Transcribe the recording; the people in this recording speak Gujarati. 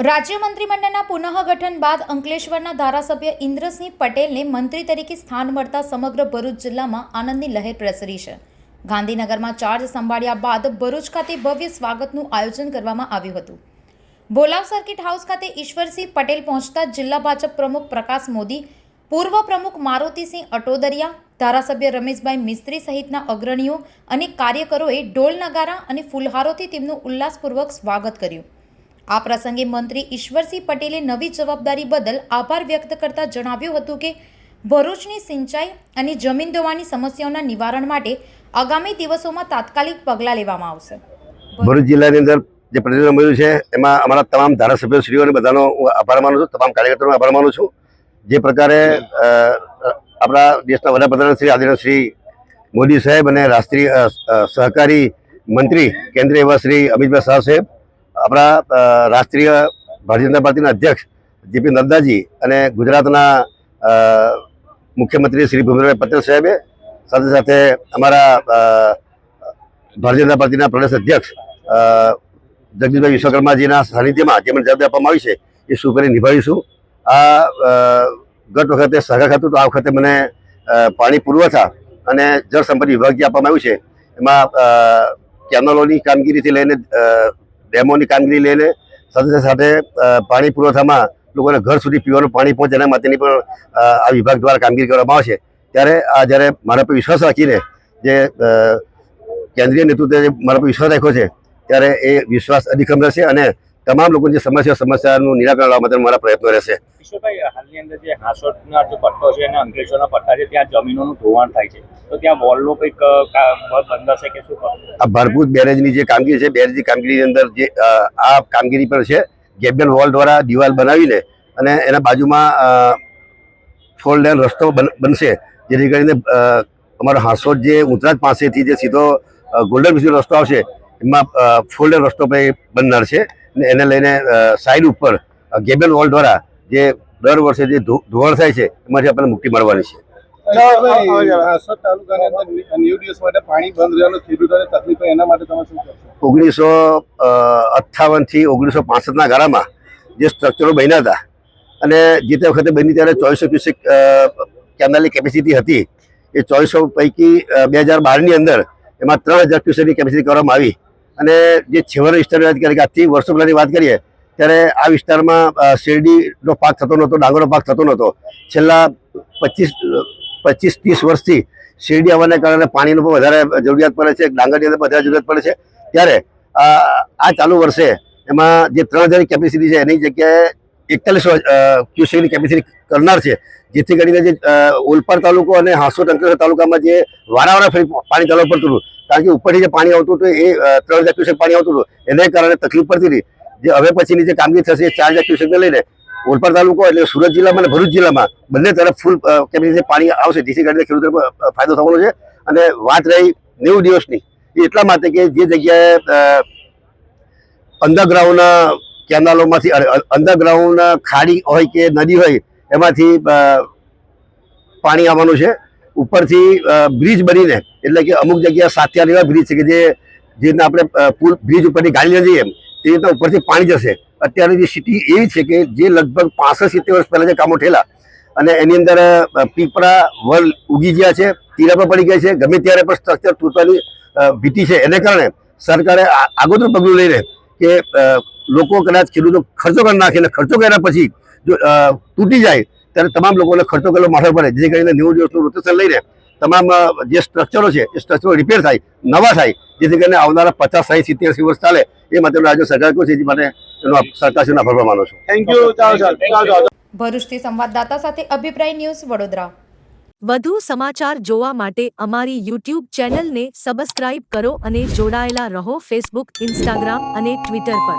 રાજ્ય મંત્રીમંડળના પુનઃગઠન બાદ અંકલેશ્વરના ધારાસભ્ય ઇન્દ્રસિંહ પટેલને મંત્રી તરીકે સ્થાન મળતા સમગ્ર ભરૂચ જિલ્લામાં આનંદની લહેર પ્રસરી છે. ગાંધીનગરમાં ચાર્જ સંભાળ્યા બાદ ભરૂચ ખાતે ભવ્ય સ્વાગતનું આયોજન કરવામાં આવ્યું હતું. બોલાવ સર્કિટ હાઉસ ખાતે ઈશ્વરસિંહ પટેલ પહોંચતા જિલ્લા ભાજપ પ્રમુખ પ્રકાશ મોદી, પૂર્વ પ્રમુખ મારુતિસિંહ અટોદરિયા, ધારાસભ્ય રમેશભાઈ મિસ્ત્રી સહિતના અગ્રણીઓ અને કાર્યકરોએ ઢોલ નગારા અને ફૂલહારોથી તેમનું ઉલ્લાસપૂર્વક સ્વાગત કર્યું. આ પ્રસંગે મંત્રી ઈશ્વરસિંહ પટેલે નવી જવાબદારી બદલ આભાર વ્યક્ત કરતા જણાવ્યું હતું કે ભરૂચની સિંચાઈ અને જમીન ધોવાની સમસ્યાઓના નિવારણ માટે આગામી દિવસોમાં તાત્કાલિક પગલાં લેવામાં આવશે. ભરૂચ જિલ્લાની અંદર જે પ્રતિનિધિ મળ્યું છે એમાં અમારા તમામ ધારાસભ્યો શ્રીઓને બધાનો આભાર માનું છું, તમામ કાર્યકર્તાઓનો આભાર માનું છું. જે પ્રકારે આપણા દેશના વડાપ્રધાન શ્રી આદરણીય શ્રી મોદી સાહેબ અને રાષ્ટ્રીય સહકારી મંત્રી કેન્દ્રીય એવા શ્રી અમિતભાઈ શાહ સાહેબ, આપણા રાષ્ટ્રીય ભારતીય જનતા પાર્ટીના અધ્યક્ષ જેપી નડ્ડાજી અને ગુજરાતના મુખ્યમંત્રી શ્રી ભૂપેન્દ્રભાઈ પટેલ સાહેબે, સાથે સાથે અમારા ભારતીય જનતા પાર્ટીના પ્રદેશ અધ્યક્ષ જગદીશભાઈ વિશ્વકર્માજીના સાનિધ્યમાં જે મને જવાબદારી આપવામાં આવી છે એ સુપેરે નિભાવીશું. આ ગત વખતે સહકાર ખાતું તો આ વખતે મને પાણી પુરવઠા અને જળ સંપત્તિ વિભાગ જે આપવામાં આવ્યું છે એમાં કેનલોની કામગીરીથી લઈને ડેમોની કામગીરી લઈને સાથે સાથે પાણી પુરવઠામાં લોકોને ઘર સુધી પીવાનું પાણી પહોંચે એના માટેની પણ આ વિભાગ દ્વારા કામગીરી કરવામાં આવશે. ત્યારે આ જ્યારે મારા પર વિશ્વાસ રાખીને જે કેન્દ્રીય નેતૃત્વએ મારા પર વિશ્વાસ રાખ્યો છે ત્યારે એ વિશ્વાસ અધિક્રમ રહેશે અને તમામ લોકોની જે સમસ્યાનું નિરાકરણ લાવવા માટે મારા પ્રયત્નો રહેશે. ઈશ્વરભાઈ, હાલની અંદર જે હાંસોટના જે પટ્ટો છે અને અંકલેશ્વરના પટ્ટા છે ત્યાં જમીનોનું ધોવાણ થાય છે, તો ત્યાં વોલનો કંઈક બંધાશે કે શું? આ ભારભૂત બેરેજની જે કામગીરી છે, બેરેજની કામગીરીની અંદર જે આ કામગીરી પણ છે, ગેબિયન વોલ દ્વારા દિવાલ બનાવીને અને એના બાજુમાં ફોર લેન રસ્તો બનશે, જેથી કરીને અમારો હાંસોટ જે ઉંતરાજ પાસેથી જે સીધો ગોલ્ડન બ્રિજ રસ્તો આવશે એમાં ફોર લેન રસ્તો બનનાર છે અને એને લઈને સાઈડ ઉપર ગેબિયન વોલ દ્વારા જે દર વર્ષે જે ધોવાણ થાય છે એમાંથી આપણને મુક્તિ મળવાની છે. 1958 થી 1965 ગાળામાં જે સ્ટ્રક્ચરો બન્યા હતા અને જે તે વખતે બની ત્યારે 2400 ક્યુસેક કેનાલની કેપેસિટી હતી. એ 2400 પૈકી 2012ની અંદર એમાં 3000 ક્યુસેકની કેપેસિટી કરવામાં આવી અને જે છેવાડાના વિસ્તારની વાત કરીએ કે આજથી વર્ષો પહેલાંની વાત કરીએ ત્યારે આ વિસ્તારમાં શેરડીનો પાક થતો નહોતો, ડાંગરનો પાક થતો નહોતો. છેલ્લા 25-30 વર્ષથી શેરડી આવવાને કારણે પાણીનો પણ વધારે જરૂરિયાત પડે છે, ડાંગરની અંદર વધારે જરૂરિયાત પડે છે. ત્યારે આ ચાલુ વર્ષે એમાં જે 3000ની કેપેસિટી છે એની જગ્યાએ 4100 ક્યુસેકની કેપેસિટી કરનાર છે, જેથી કરીને જે ઓલપાડ તાલુકો અને હાંસોટ અંકલેશ્વર તાલુકામાં જે વારાવાળા ફરી પાણી ચાલવું પડતું હતું, કારણ કે ઉપરથી જે પાણી આવતું હતું એ 3000 ક્યુસેક પાણી આવતું હતું, એને કારણે તકલીફ પડતી હતી. જે હવે પછીની જે કામગીરી થશે એ 4000 ક્યુસેકને લઈને ઓલપાડ તાલુકો એટલે સુરત જિલ્લામાં અને ભરૂચ જિલ્લામાં બંને તરફ ફૂલ કેપેસિટી પાણી આવશે, જેથી કરીને ખેડૂતોને ફાયદો થવાનો છે. અને વાત રહી 90 દિવસની, એ એટલા માટે કે જે જગ્યાએ અંડરગ્રાઉન્ડ કેનાલોમાંથી અંડરગ્રાઉન્ડ ખાડી હોય કે નદી હોય એમાંથી પાણી આવવાનું છે. ઉપરથી બ્રિજ બનીને, એટલે કે અમુક જગ્યા સાથિયા એવા બ્રિજ છે કે જે રીતના આપણે પુલ બ્રિજ ઉપરથી ગાડી લઈ જઈએ તે રીતના ઉપરથી પાણી જશે. અત્યારે જે સિટી એવી છે કે જે લગભગ 65-70 વર્ષ પહેલાં જે કામો થયેલા અને એની અંદર પીપળા વલ ઉગી ગયા છે, તીરા પર પડી ગયા છે, ગમે ત્યારે પણ સ્ટ્રક્ચર તૂટવાની ભીતિ છે. એને કારણે સરકારે આગોતરું પગલું લઈને કે લોકો કદાચ ખેડૂતો ખર્ચો કરી નાખે અને ખર્ચો કર્યા પછી જો તૂટી જાય ત્યારે તમામ લોકોને ખર્ચો કરવો માથે પડે, જેથી કરીને 90 દિવસનું રોટેશન લઈને તમામ જે સ્ટ્રક્ચરો છે એ સ્ટ્રક્ચરો રિપેર થાય, નવા થાય, જેથી કરીને આવનારા 50, 60, 70, 80 વર્ષ ચાલે એ માટેનો રાજ્ય સરકાર કહ્યું છે. એ માટે એનો સરકારશ્રીનો આભાર માનું છું. Thank you. ભરૂચથી સંવાદદાતા સાથે અભિપ્રાય ન્યૂઝ વડોદરા. વધુ સમાચાર જોવા માટે અમારી YouTube ચેનલને સબસ્ક્રાઇબ કરો અને જોડાયેલા રહો ફેસબુક, ઇન્સ્ટાગ્રામ અને ટ્વિટર પર.